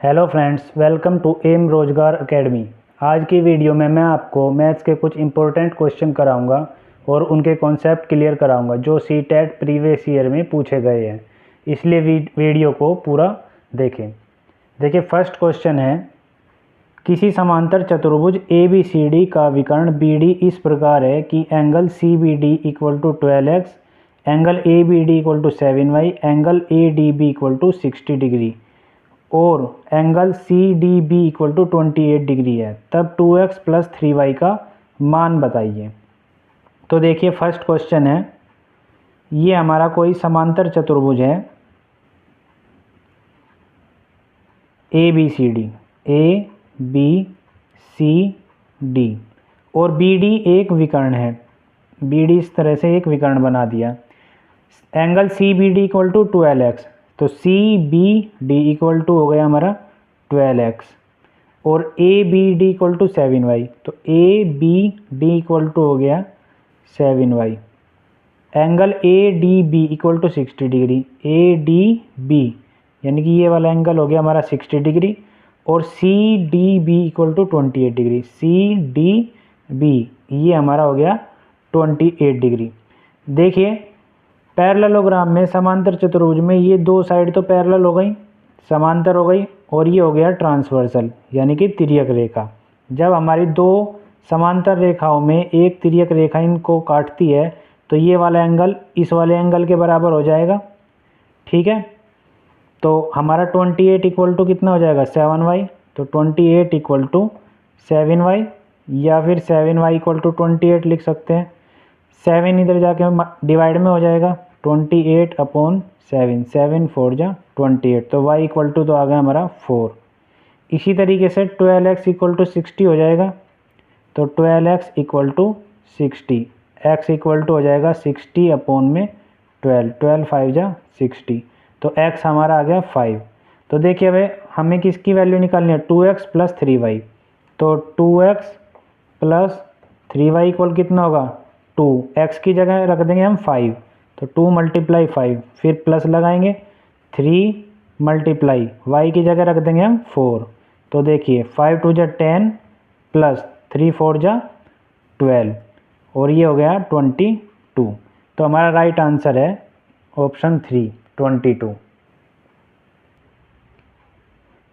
Hello friends, welcome to M Rozgar academy. आज की video में मैं आपको मैथ्स के कुछ इंपॉर्टेंट क्वेश्चन कराऊंगा और उनके कॉन्सेप्ट क्लियर कराऊंगा जो सीटेट प्रीवियस ईयर में पूछे गए हैं। इसलिए वीडियो को पूरा देखें। देखिए, फर्स्ट क्वेश्चन है, किसी समांतर चतुर्भुज ABCD का विकर्ण BD इस प्रकार है कि angle CBD equal to 12x, angle ABD equal to 7y, angle ADB equal to 60 degree और angle CDB equal to 28 degree है, तब 2x प्लस 3y का मान बताइए। तो देखिए, फर्स्ट क्वेश्चन है, ये हमारा कोई समांतर चतुर्भुज है ABCD और BD एक विकर्ण है। BD इस तरह से एक विकर्ण बना दिया। Angle CBD equal to 12x, तो CBD इक्वल टू हो गया हमारा 12x और ABD इक्वल टू 7y, तो ABD इक्वल टू हो गया 7y। Angle ADB equal to 60 degree, ADB यानी कि ये वाला एंगल हो गया हमारा 60 डिग्री और CDB equal to 28 degree, CDB ये हमारा हो गया 28 डिग्री। देखिए, पैरेललोग्राम में समांतर चतुर्भुज में ये दो साइड तो पैरेलल हो गई, समांतर हो गई, और ये हो गया ट्रांसवर्सल यानी कि तिर्यक रेखा। जब हमारी दो समांतर रेखाओं में एक तिर्यक रेखा इनको काटती है तो ये वाला एंगल इस वाले एंगल के बराबर हो जाएगा। ठीक है, तो हमारा 28 इक्वल टू कितना हो जाएगा 7y, तो 28 इक्वल टू 7y या फिर 7y इक्वल टू 28 लिख सकते हैं। 7 इधर जाके डिवाइड में हो जाएगा, 28 अपॉन 7, 7 4 जा 28, तो y इक्वल टू तो आ गया हमारा 4। इसी तरीके से 12x इक्वल टू 60 हो जाएगा, तो 12x equal to 60, x equal to हो जाएगा 60 अपॉन में 12, 12 5 जा 60, तो x हमारा आ गया 5। तो देखिए, अब हमें किसकी वैल्यू निकालनी है, 2x प्लस 3y, तो 2x प्लस 3y इक्वल कितना होगा 2, x की जगह रख देंगे हम 5, तो 2 मल्टीप्लाई 5, फिर प्लस लगाएंगे 3 मल्टीप्लाई y की जगह रख देंगे हम 4, तो देखिए 5 2 जा 10 प्लस 3 4 जा 12 और ये हो गया 22। तो हमारा राइट आंसर है ऑप्शन 3, 22।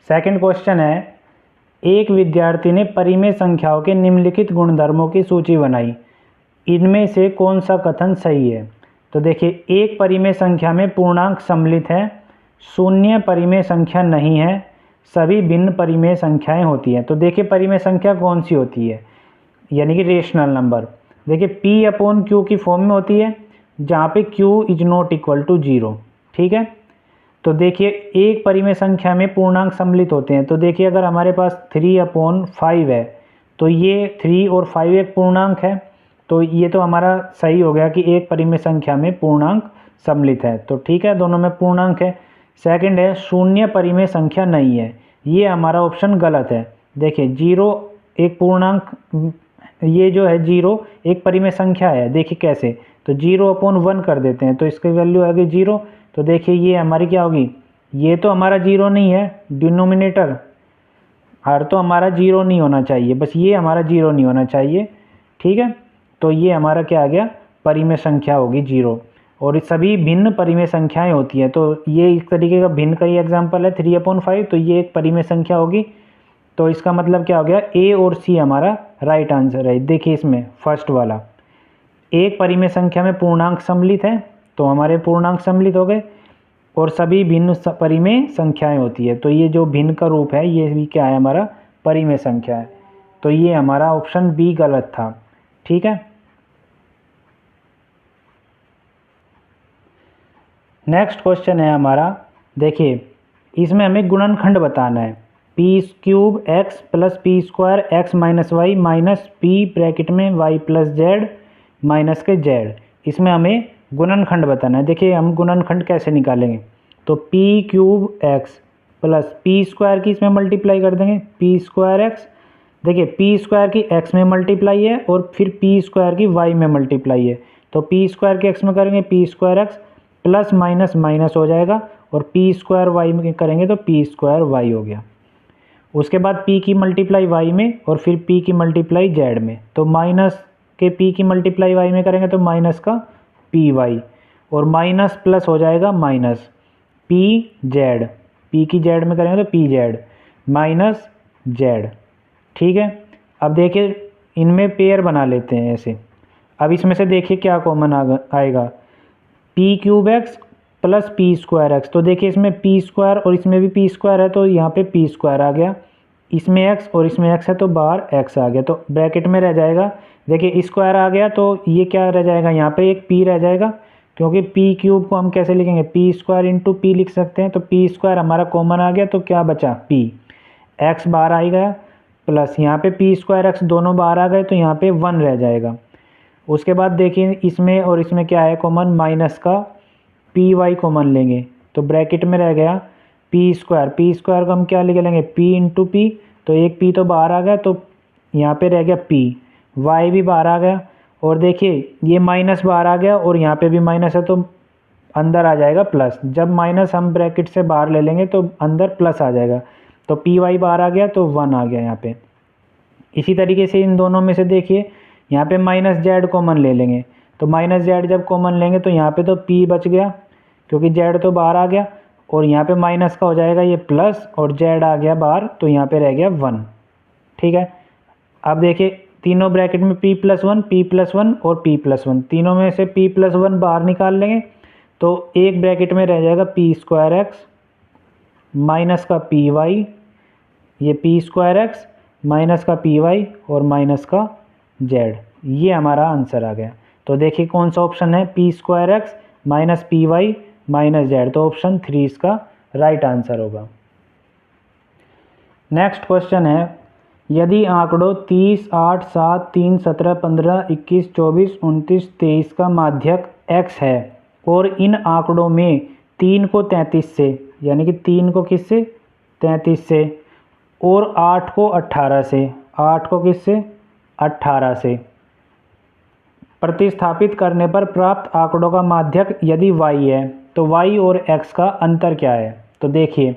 सेकंड क्वेश्चन है, एक विद्यार्थी ने परिमेय संख्याओं के निम्नलिखित गुणधर्मों की सूची बनाई, इनमें से कौन सा कथन सही है। तो देखिए, एक परिमेय संख्या में पूर्णांक सम्मिलित है, शून्य परिमेय संख्या नहीं है, सभी भिन्न परिमेय संख्याएं होती हैं। तो देखिए, परिमेय संख्या कौन सी होती है, यानी कि रेशनल नंबर। देखिए, P अपॉन Q की फॉर्म में होती है जहाँ पे Q is not equal to 0। ठीक है, तो देखिए, एक परिमेय संख्या में पूर्णांक सम्मिलित होते हैं। तो देखिए, अगर हमारे पास 3 अपॉन 5 है तो ये 3 और 5 एक पूर्णांक है, तो ये तो हमारा सही हो गया कि एक परिमेय संख्या में पूर्णांक सम्मिलित है। तो ठीक है, दोनों में पूर्णांक है। सेकंड है, शून्य परिमेय संख्या नहीं है, ये हमारा ऑप्शन गलत है। देखिए, 0 एक पूर्णांक, ये जो है 0 एक परिमेय संख्या है। देखिए कैसे, तो 0 अपॉन 1 कर देते हैं तो इसकी वैल्यू आ गई 0। तो देखिए, ये हमारी क्या होगी, ये तो हमारा 0 नहीं है, डिनोमिनेटर हर तो हमारा 0 नहीं होना चाहिए, बस ये हमारा 0 नहीं होना चाहिए। ठीक है, तो ये हमारा क्या आ गया, परिमेय संख्या होगी 0, और सभी भिन्न परिमेय संख्याएं होती हैं। तो ये एक तरीके का भिन्न का ही एग्जाम्पल है 3 अपॉन 5, तो ये एक परिमेय संख्या होगी। तो इसका मतलब क्या हो गया, A और C हमारा राइट आंसर है। देखिए, इसमें फर्स्ट वाला, एक परिमेय संख्या में पूर्णांक सम्मिलित है, तो हमारे पूर्णांक सम्मिलित हो गए, और सभी भिन्न परिमेय संख्याएं होती है। तो ये जो भिन्न का रूप है ये भी क्या है, हमारा परिमेय संख्या है। तो ये हमारा ऑप्शन B गलत था। ठीक है, नेक्स्ट क्वेश्चन है हमारा, देखिए इसमें हमें गुणनखंड बताना है, p³ x plus p² x minus Y minus p bracket में y प्लस जेड माइनस के z। इसमें हमें गुणनखंड बताना है। देखिए, हम गुणनखंड कैसे निकालेंगे, तो p³ x प्लस p² की इसमें मल्टीप्लाई कर देंगे, p² x। देखिए, p² की x में मल्टीप्लाई है और फिर p² की y में मल्टीप्लाई है, तो p² की x में करेंगे p² x plus minus minus हो जाएगा, और p² y में करेंगे तो p² y हो गया। उसके बाद p की मल्टीप्लाई y में और फिर p की मल्टीप्लाई z में। तो माइनस के p की मल्टीप्लाई y में करेंगे तो माइनस का पी वाई, और माइनस प्लस हो जाएगा माइनस पी जेड, पी की जेड में करेंगे तो पी जेड माइनस जेड। ठीक है, अब देखिए इनमें पेयर बना लेते हैं ऐसे। अब इसमें से देखिए क्या कॉमन आएगा, P cube x plus P square x. तो देखिए इसमें पी स्क्वायर और इसमें भी पी स्क्वायर है, तो यहाँ पे पी स्क्वायर आ गया, इसमें एक्स और इसमें एक्स है तो बाहर एक्स आ गया, तो ब्रैकेट में रह जाएगा। देखिए स्क्वायर आ गया तो ये क्या रह जाएगा, यहाँ पे एक पी रह जाएगा, क्योंकि पी क्यूब को हम कैसे लिखेंगे, पी स्क्वायर इंटू पी लिख सकते हैं। तो पी स्क्वायर हमारा कॉमन आ गया, तो क्या बचा पी, एक्स बाहर आ गया, प्लस यहाँ पे पी स्क्वायर एक्स दोनों बाहर आ गए तो यहाँ पे 1 रह जाएगा। उसके बाद देखिए इसमें और इसमें क्या है कॉमन, माइनस का पी वाई कॉमन लेंगे, तो ब्रैकेट में रह गया पी स्क्वायर को हम क्या लिख लेंगे, पी इंटू पी, तो एक पी तो बाहर आ गया, तो यहाँ पे रह गया पी, वाई भी बाहर आ गया, और देखिए ये माइनस बाहर आ गया और यहाँ पे भी माइनस है तो अंदर आ जाएगा प्लस। जब माइनस हम ब्रैकेट से बाहर ले लेंगे तो अंदर प्लस आ जाएगा, तो पी वाई बाहर आ गया तो 1 आ गया यहाँ पे। इसी तरीके से इन दोनों में से देखिए यहाँ पे माइनस जेड कॉमन ले लेंगे, तो माइनस जेड जब कॉमन लेंगे तो यहाँ पे तो पी बच गया क्योंकि जेड तो बाहर आ गया, और यहाँ पे माइनस का हो जाएगा ये प्लस, और जेड आ गया बाहर तो यहाँ पे रह गया 1। ठीक है, अब देखिए तीनों ब्रैकेट में p + 1 और p+1, तीनों में से p+1 बाहर निकाल लेंगे तो एक ब्रैकेट में रह जाएगा पी स्क्वायर एक्स माइनस का पी वाई, ये पी स्क्वायर एक्स माइनस का पी वाई और माइनस का जेड। ये हमारा आंसर आ गया। तो देखिए कौन सा ऑप्शन है, P square X minus P Y minus Z, तो ऑप्शन 3 इसका राइट आंसर होगा। नेक्स्ट क्वेश्चन है, यदि आंकड़ों 30, 8, 7, 3, 17, 15, 21, 24, 29, 23 का माध्यक x है और इन आंकड़ों में 3 को 33 से, यानी कि 3 को किससे 33 से, और 8 को 18 से, 8 को किससे 18 से प्रतिस्थापित करने पर प्राप्त आंकड़ों का माध्यक यदि y है, तो y और x का अंतर क्या है। तो देखिए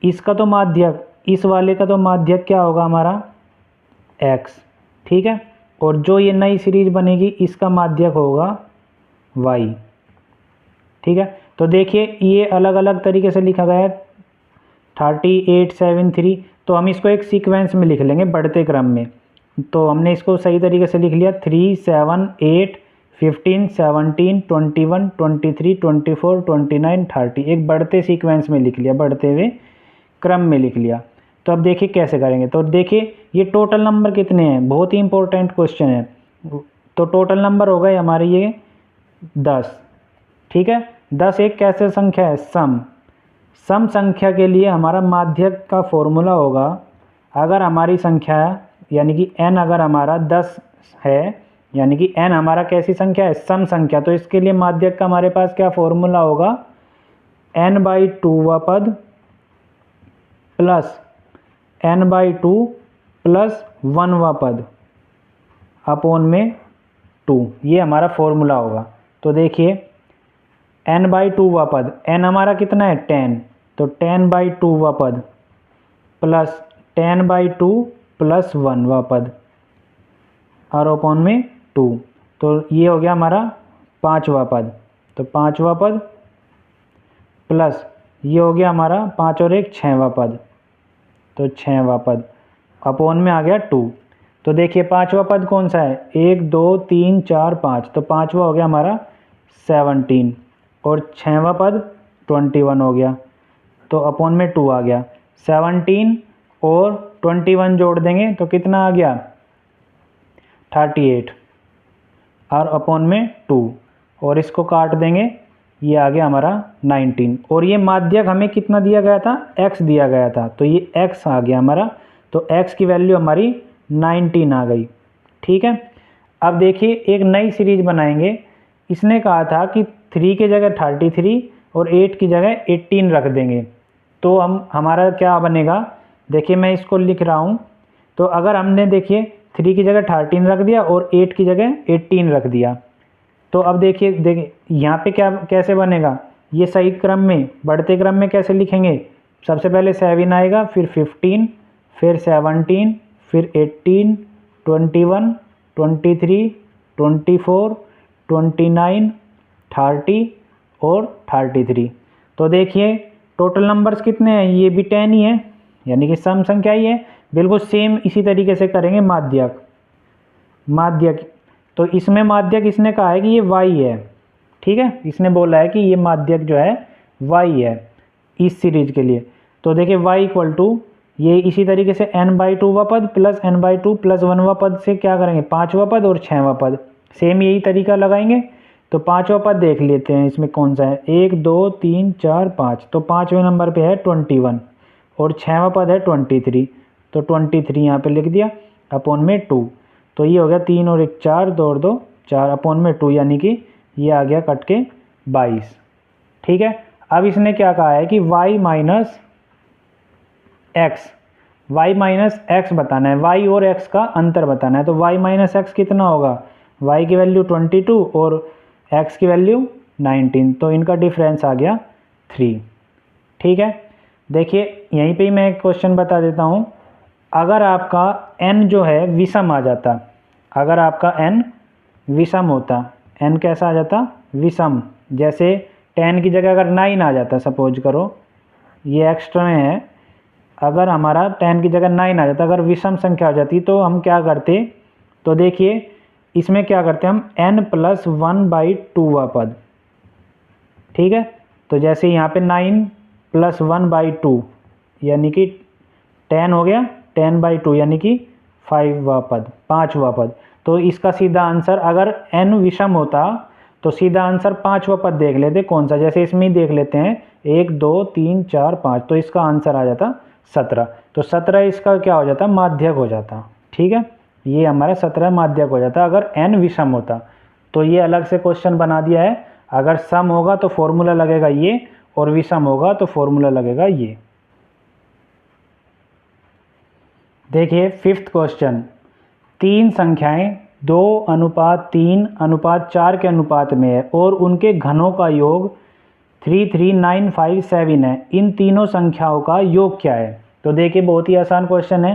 इसका तो माध्यक, इस वाले का तो माध्यक क्या होगा हमारा x, ठीक है, और जो ये नई सीरीज बनेगी इसका माध्यक होगा y। ठीक है, तो देखिए ये अलग अलग तरीके से लिखा गया है 38, 7, 3, तो हम इसको एक सीक्वेंस में लिख लेंगे बढ़ते क्रम में। तो हमने इसको सही तरीके से लिख लिया 3, 7, 8, 15, 17, 21, 23, 24, 29, 30, एक बढ़ते सीक्वेंस में लिख लिया, बढ़ते हुए क्रम में लिख लिया। तो अब देखिए कैसे करेंगे, तो देखिए ये टोटल नंबर कितने हैं, बहुत ही इंपॉर्टेंट क्वेश्चन है। तो टोटल नंबर हो गए हमारे ये 10। ठीक है, 10 एक कैसे संख्या है, सम संख्या के लिए हमारा माध्यक का फॉर्मूला होगा, अगर हमारी संख्या यानी कि n अगर हमारा 10 है, यानी कि n हमारा कैसी संख्या है, सम संख्या, तो इसके लिए माध्यक का हमारे पास क्या फॉर्मूला होगा, n/2वां पद प्लस n/2 प्लस 1वां पद अपॉन में 2, ये हमारा फॉर्मूला होगा। तो देखिए n/2वां पद, n हमारा कितना है 10, तो 10/2वां पद प्लस 10/2 प्लस 1वां पद और अपॉन में 2, तो ये हो गया हमारा 5वां पद, तो 5वां पद प्लस ये हो गया हमारा 5 और 1 6वां पद, तो 6वां पद अपॉन में आ गया 2। तो देखिए 5वां पद कौन सा है, 1, 2, 3, 4, 5, तो 5वां हो गया हमारा 17 और 6वां पद 21 हो गया, तो अपॉन में 2 आ गया। 17 और 21 जोड़ देंगे तो कितना आ गया 38 और अपॉन में 2, और इसको काट देंगे, ये आ गया हमारा 19, और ये माध्यक हमें कितना दिया गया था, x दिया गया था, तो ये x आ गया हमारा, तो x की वैल्यू हमारी 19 आ गई। ठीक है, अब देखिए एक नई सीरीज बनाएंगे, इसने कहा था कि 3 की जगह 33 और 8 की जगह 18 रख देंगे, तो हमारा क्या बनेगा, देखिए मैं इसको लिख रहा हूँ। तो अगर हमने देखिए 3 की जगह 13 रख दिया और 8 की जगह 18 रख दिया, तो अब देखिए यहाँ पे क्या कैसे बनेगा, ये सही क्रम में बढ़ते क्रम में कैसे लिखेंगे, सबसे पहले 7 आएगा, फिर 15, फिर 17, फिर 18, 21, 23, 24, 29, 30 और 33। तो देखिए टोटल नंबर्स कितने हैं, ये भी 10 ही है, यानी कि सम संख्या ही है। बिल्कुल सेम इसी तरीके से करेंगे माध्यक। माध्यक तो इसमें माध्यक इसने कहा है कि ये y है, ठीक है, इसने बोला है कि ये माध्यक जो है y है इस सीरीज के लिए। तो देखिए y इक्वल टू ये इसी तरीके से n/2वां पद प्लस n/2 प्लस 1वां पद से क्या करेंगे 5वां पद और 6वां पद, सेम यही तरीका लगाएंगे। तो 5वां पद देख लेते हैं इसमें कौन सा है, 1 2 3 4 5, तो 5वें नंबर पे है 21 और 6वां पद है 23, तो 23 यहाँ पे लिख दिया अपॉन में 2। तो ये हो गया 3 और 1 4, 2 और 2 4 अपॉन में 2, यानी कि ये आ गया कट के 22। ठीक है, अब इसने क्या कहा है कि y माइनस एक्स बताना है, y और x का अंतर बताना है। तो y माइनस एक्स कितना होगा, y की वैल्यू 22 और x की वैल्यू 19, तो इनका डिफरेंस आ गया 3। ठीक है, देखिए यहीं पे ही मैं एक क्वेश्चन बता देता हूँ। अगर आपका n जो है विषम आ जाता, अगर आपका n विषम होता, n कैसा आ जाता विषम, जैसे 10 की जगह अगर 9 आ जाता, सपोज करो ये एक्स्ट्रा में है, अगर हमारा 10 की जगह 9 आ जाता, अगर विषम संख्या हो जाती तो हम क्या करते, तो देखिए इसमें क्या करते हम n प्लस 1/2वां पद, ठीक है। तो जैसे यहाँ पे 9 प्लस 1/2 यानी कि 10 हो गया, 10/2 यानी कि 5वां पद, 5वां पद। तो इसका सीधा आंसर अगर n विषम होता तो सीधा आंसर 5वां पद देख लेते कौन सा, जैसे इसमें ही देख लेते हैं 1 2 3 4 5, तो इसका आंसर आ जाता 17। तो 17 इसका क्या हो जाता माध्यक हो जाता, ठीक है, ये हमारा 17 माध्यक हो जाता अगर n विषम होता। तो ये अलग से क्वेश्चन बना दिया है, अगर सम होगा तो फॉर्मूला लगेगा ये और विषम होगा तो फॉर्मूला लगेगा ये। देखिए 5th क्वेश्चन, 3 संख्याएं 2:3:4 के अनुपात में है और उनके घनों का योग 33957 है, इन तीनों संख्याओं का योग क्या है। तो देखिए बहुत ही आसान क्वेश्चन है,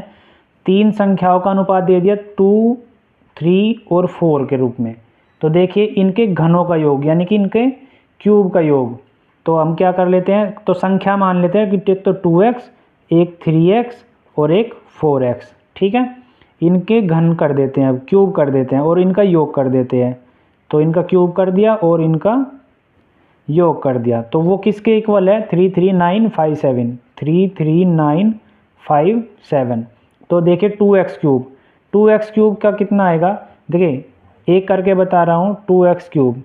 3 संख्याओं का अनुपात दे दिया 2, 3 और 4 के रूप में। तो देखिए इनके घनों का योग यानी कि इनके क्यूब का योग, तो हम क्या कर लेते हैं, तो संख्या मान लेते हैं कि एक तो 2x, एक 3x और एक 4x, ठीक है। इनके घन कर देते हैं, अब क्यूब कर देते हैं और इनका योग कर देते हैं। तो इनका क्यूब कर दिया और इनका योग कर दिया, तो वो किसके इक्वल है 33957, 33957। तो देखिए 2x क्यूब, 2x क्यूब का कितना आएगा, देखिए एक करके बता रहा हूँ 2x क्यूब।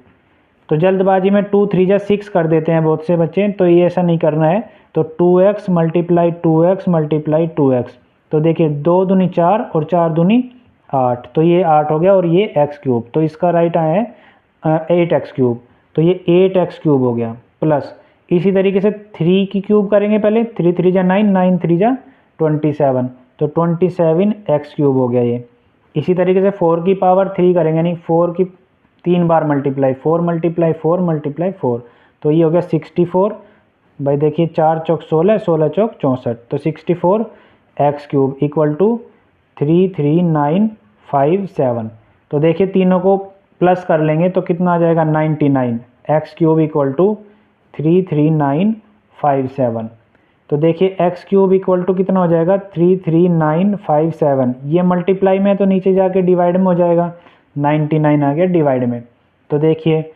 तो जल्दबाजी में 2 3 जा 6 कर देते हैं बहुत से बच्चे, तो ये ऐसा नहीं करना है। तो 2x multiply 2x multiply 2x, तो देखिए 2 दूनी 4 और 4 दूनी 8, तो ये 8 हो गया और ये x क्यूब, तो इसका राइट आया है 8x क्यूब, तो ये 8x क्यूब हो गया। प्लस इसी तरीके से 3 की क्यूब करेंगे पहले, 3 3 जा 9, 9 3 जा 27, तो 27x क्यूब हो गया ये। इसी तरीके से 4 की पावर 3 करेंगे, यानी 4 की 3 बार मल्टीप्लाई, 4 मल्टीप्लाई 4 मल्टीप्लाई 4, तो ये हो गया 64। भाई देखिए 4 चौक 16, 16 चौक 64, तो 64x क्यूब इक्वल टू 33957। तो देखिए तीनों को प्लस कर लेंगे तो कितना आ जाएगा 99, x क्यूब इक्वल टू 33957। तो X X cube equal to कितना हो जाएगा 33957। ये मल्टीप्लाई में तो नीचे जाके डिवाइड में हो जाएगा, 99 आ गया डिवाइड में। तो देखिए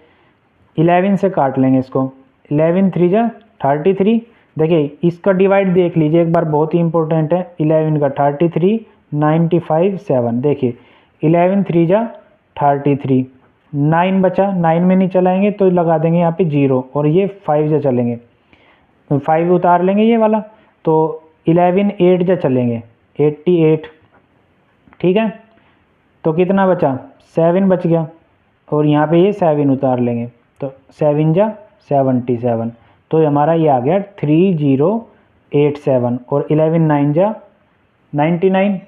11 से काट लेंगे इसको, 11 3 जा 33। देखिए इसका डिवाइड देख लीजिए एक बार, बहुत ही इंपॉर्टेंट है। 11 का 33, 95 7। देखिए 11 3 जा 33, 9 बचा, 9 में नहीं चलाएंगे तो लगा देंगे यहाँ पे 0 और ये 5 जा चलेंगे, 5 उतार लेंगे ये वाला, तो 11 8 जा चलेंगे 88, ठीक है। तो कितना बचा 7 बच गया और यहाँ पे ये 7 उतार लेंगे, तो 7 जा 77, तो हमारा ये आ गया 3087 और 11 9 जा 99।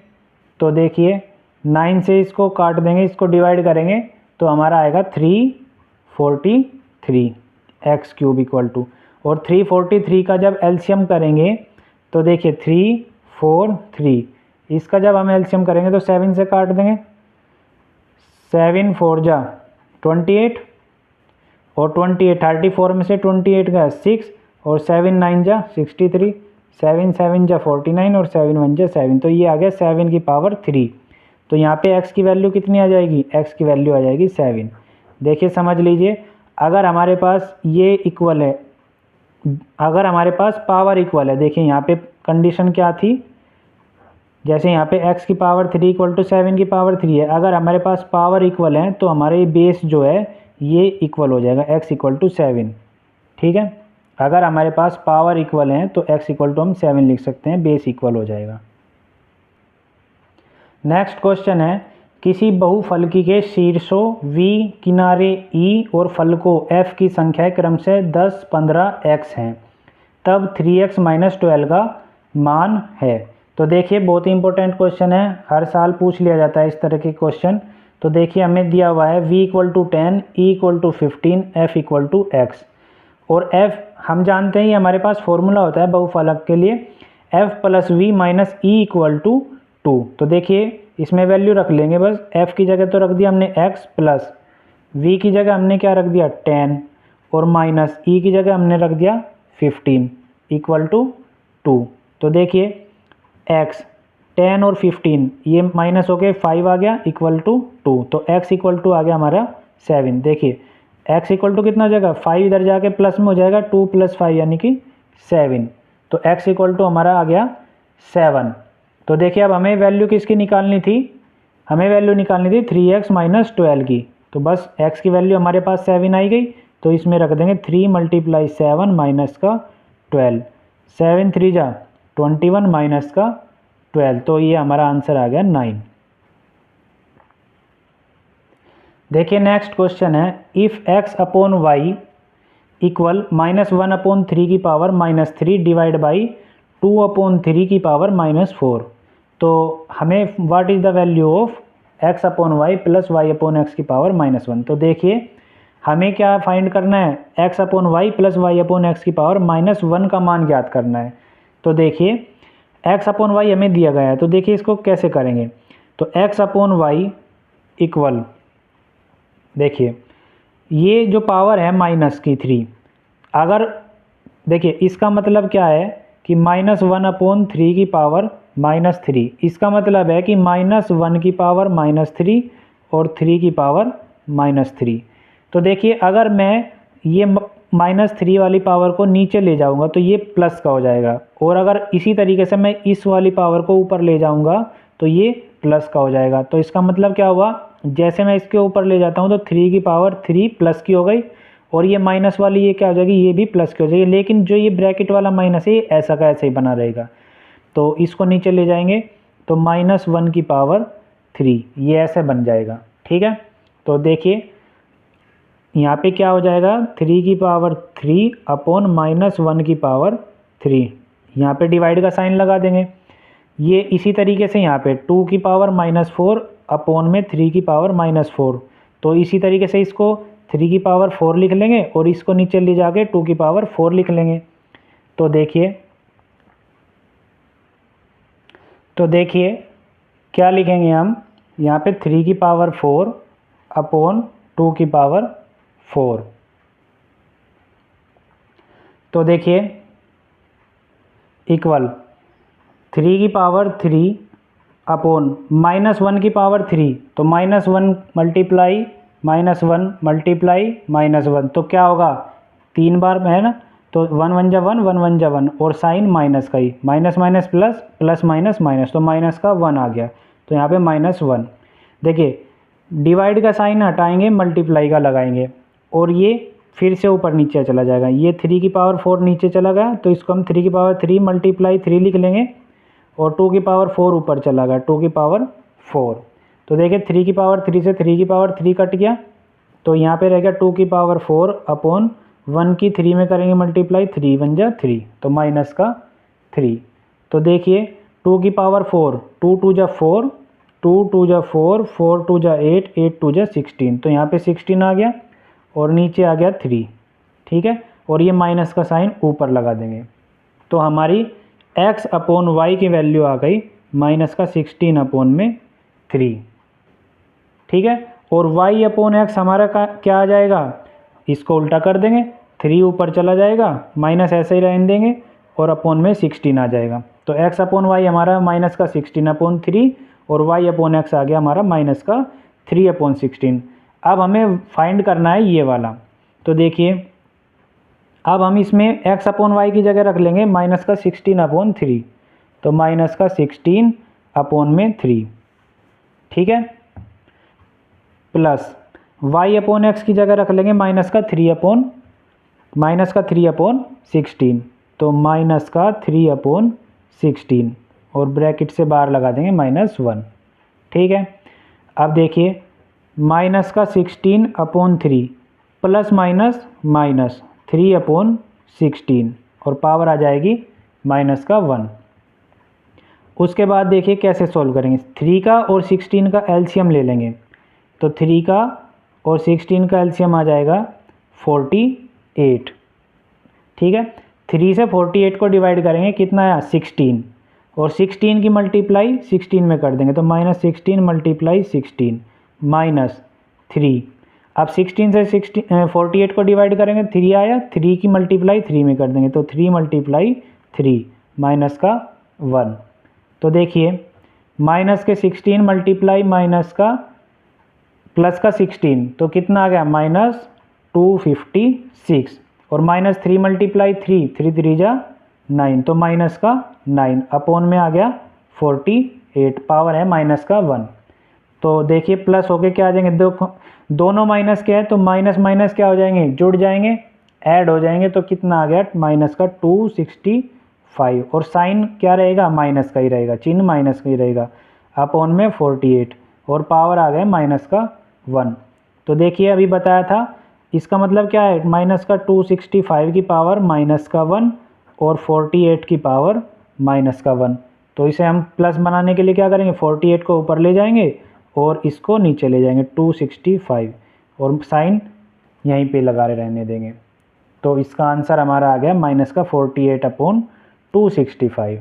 तो देखिए 9 से इसको काट देंगे, इसको डिवाइड करेंगे तो हमारा आएगा 343 एक्स क्यूब इक्वल टू, और 343 का जब एलसीएम करेंगे तो देखिए 3 4 3। इसका जब हम एलसीएम करेंगे तो 7 से काट देंगे, 7 4 जा 28 और 28 34 में से 28 का 6 और 7 9 जा 63, 7 7 जा 49 और 7 1 जा 7। तो ये आ गया 7 की पावर 3। तो यहाँ पे x की वैल्यू कितनी आ जाएगी, x की वैल्यू आ जाएगी 7। देखिए समझ लीजिए, अगर हमारे पास ये इक्वल है, अगर हमारे पास पावर इक्वल है, देखिए यहाँ पे कंडीशन क्या थी, जैसे यहाँ पे x की पावर 3 इक्वल टू 7 की पावर 3 है। अगर हमारे पास पावर इक्वल है तो हमारे बेस जो है ये इक्वल हो जाएगा x इक्वल टू 7। ठीक है, अगर हमारे पास पावर इक्वल है तो x इक्वल टू हम 7 लिख सकते हैं, बेस इक्वल हो जाएगा। नेक्स्ट क्वेश्चन है, किसी बहुफलकी के शीर्षों v, किनारे e और फलकों f की संख्या क्रम से 10 15 x हैं, तब 3x - 12 का मान है। तो देखिए बहुत ही इंपॉर्टेंट क्वेश्चन है, हर साल पूछ लिया जाता है इस तरह के क्वेश्चन। तो देखिए हमें दिया हुआ है v equal to 10, e equal to 15, f equal to x। और f हम जानते हैं, ये हमारे पास फॉर्मूला होता है बहुफलक के लिए, f plus v minus e equal to 2। तो देखिए इसमें वैल्यू रख लेंगे, बस f की जगह तो रख दिया हमने x, प्लस v की जगह हमने क्या रख दिया 10 और माइनस e की जगह हमने रख दिया 15 इक्वल टू 2। तो देखिए x 10 और 15 ये माइनस हो गए 5 आ गया इक्वल टू 2। तो x इक्वल टू आ गया हमारा 7। देखिए x इक्वल टू कितना हो जाएगा, 5 इधर जाके प्लस में हो जाएगा, 2 + 5 यानी कि 7। तो x इक्वल टू हमारा आ गया 7। तो देखिए अब हमें वैल्यू किसकी निकालनी थी, हमें वैल्यू निकालनी थी 3x - 12 की। तो बस x की वैल्यू हमारे पास 7 आई गई, तो इसमें रख देंगे 3 × 7 माइनस का 12, 7 3 जा 21 माइनस का 12। तो ये हमारा आंसर आ गया 9। देखिए नेक्स्ट क्वेश्चन है, if x upon y equal -1/3 की पावर -3 डिवाइड बाई 2/3 की पावर -4। तो हमें what is the value of x upon Y plus y upon X की पावर -1। तो देखिए हमें क्या फाइंड करना है, x upon Y plus y upon X की पावर -1 का मान ज्ञात करना है। तो देखिए x अपॉन वाई हमें दिया गया है, तो देखिए इसको कैसे करेंगे। तो x अपॉन वाई इक्वल, देखिए ये जो पावर है -3, अगर देखिए इसका मतलब क्या है कि -1/3 की पावर -3, इसका मतलब है कि -1 की पावर -3 और 3 की पावर -3। तो देखिए अगर मैं ये -3 वाली पावर को नीचे ले जाऊंगा तो ये प्लस का हो जाएगा, और अगर इसी तरीके से मैं इस वाली पावर को ऊपर ले जाऊंगा तो ये प्लस का हो जाएगा। तो इसका मतलब क्या हुआ, जैसे मैं इसके ऊपर ले जाता हूँ तो 3 की पावर 3 प्लस की हो गई, और ये माइनस वाली ये क्या हो जाएगी, ये भी प्लस की हो जाएगी। लेकिन जो ये ब्रैकेट वाला माइनस है ये ऐसा का ऐसा ही बना रहेगा। तो इसको नीचे ले जाएंगे तो -1 की पावर 3 ये ऐसे बन जाएगा। ठीक है, तो देखिए यहाँ पे क्या हो जाएगा, 3 की पावर 3 अपॉन -1 की पावर 3, यहाँ पे डिवाइड का साइन लगा देंगे। ये इसी तरीके से यहाँ पे 2 की पावर -4 अपॉन में 3 की पावर -4, तो इसी तरीके से इसको 3 की पावर 4 लिख लेंगे और इसको नीचे ले जाके 2 की पावर 4 लिख लेंगे। तो देखिए क्या लिखेंगे हम, यहाँ पे 3 की पावर 4 अपॉन 2 की पावर 4। तो देखिए इक्वल 3 की पावर 3 अपॉन -1 की पावर 3, तो -1 मल्टीप्लाई -1 मल्टीप्लाई -1, तो क्या होगा 3 बार है ना, तो 1 1 जा 1 1 1 जा 1, और साइन माइनस का ही, minus minus plus plus minus minus, तो माइनस का 1 आ गया, तो यहाँ पे -1। देखिए डिवाइड का साइन हटाएंगे, मल्टीप्लाई का लगाएंगे, और ये फिर से ऊपर नीचे चला जाएगा। ये 3 की पावर 4 नीचे चला गया, तो इसको हम 3 की पावर 3 मल्टीप्लाई 3 लिख लेंगे, और 2 की पावर 4 ऊपर चला गया, 2 की पावर 4। तो देखिए 3 की पावर 3 से 3 की पावर 3 कट गया, तो यहाँ पे रह गया 2 की पावर 4 अपॉन 1 की 3 में करेंगे मल्टीप्लाई, 3 1 जा 3, तो माइनस का 3। तो देखिए 2 की पावर 4, 2 2 जा 4, 2 2 जा 4, 4 2 जा 8, 8 2 जा 16, तो यहाँ पे 16 आ गया और नीचे आ गया 3। ठीक है, और ये माइनस का साइन ऊपर लगा देंगे। तो हमारी x अपॉन वाई की वैल्यू आ गई माइनस का 16 अपॉन में 3, ठीक है। और y अपॉन एक्स हमारा क्या आ जाएगा, इसको उल्टा कर देंगे, 3 ऊपर चला जाएगा, माइनस ऐसे ही रहने देंगे और अपॉन में 16 आ जाएगा। तो x अपॉन वाई हमारा माइनस का 16 अपॉन 3 और y अपॉन एक्स आ गया हमारा माइनस का 3 अपॉन 16। अब हमें फाइंड करना है ये वाला। तो देखिए अब हम इसमें x अपॉन वाई की जगह रख लेंगे माइनस का 16 अपॉन 3, तो माइनस का 16 अपॉन में 3, ठीक है, प्लस y अपॉन एक्स की जगह रख लेंगे माइनस का 3 अपॉन 16, तो माइनस का 3 अपॉन 16 और ब्रैकेट से बाहर लगा देंगे -1, ठीक है। अब देखिए माइनस का 16 upon 3 plus minus minus 3 upon 16 और पावर आ जाएगी माइनस का 1। उसके बाद देखिए कैसे सॉल्व करेंगे, 3 का और 16 का एलसीएम ले लेंगे, तो 3 का और 16 का एलसीएम आ जाएगा 48, ठीक है। 3 से 48 को डिवाइड करेंगे, कितना आया 16, और 16 की मल्टीप्लाई 16 में कर देंगे, तो -16 मल्टीप्लाई 16 माइनस 3। अब 16 से 48 को डिवाइड करेंगे, 3 आया, 3 की मल्टीप्लाई 3 में कर देंगे, तो 3 मल्टीप्लाई 3 माइनस का 1। तो देखिए माइनस के 16 मल्टीप्लाई माइनस का प्लस का 16, तो कितना आ गया -256, और -3 मल्टीप्लाई 3, 3 3 जा 9, तो माइनस का 9 अपॉन में आ गया 48, पावर है माइनस का 1। तो देखिए प्लस होके क्या आ जाएंगे, दोनों माइनस क्या है, तो माइनस माइनस क्या हो जाएंगे, जुड़ जाएंगे, ऐड हो जाएंगे, तो कितना आ गया माइनस का 265, और साइन क्या रहेगा, माइनस का ही रहेगा, चिन्ह माइनस का ही रहेगा, अपॉन में 48 और पावर आ गया माइनस का 1। तो देखिए अभी बताया था, इसका मतलब क्या है, माइनस का 265 की पावर माइनस का 1 और 48 की पावर माइनस का 1। तो इसे हम प्लस बनाने के लिए क्या करेंगे, 48 को ऊपर ले जाएंगे और इसको नीचे ले जाएंगे 265, और साइन यहीं पे लगा रहने देंगे। तो इसका आंसर हमारा आ गया माइनस का 48 अपॉन 265।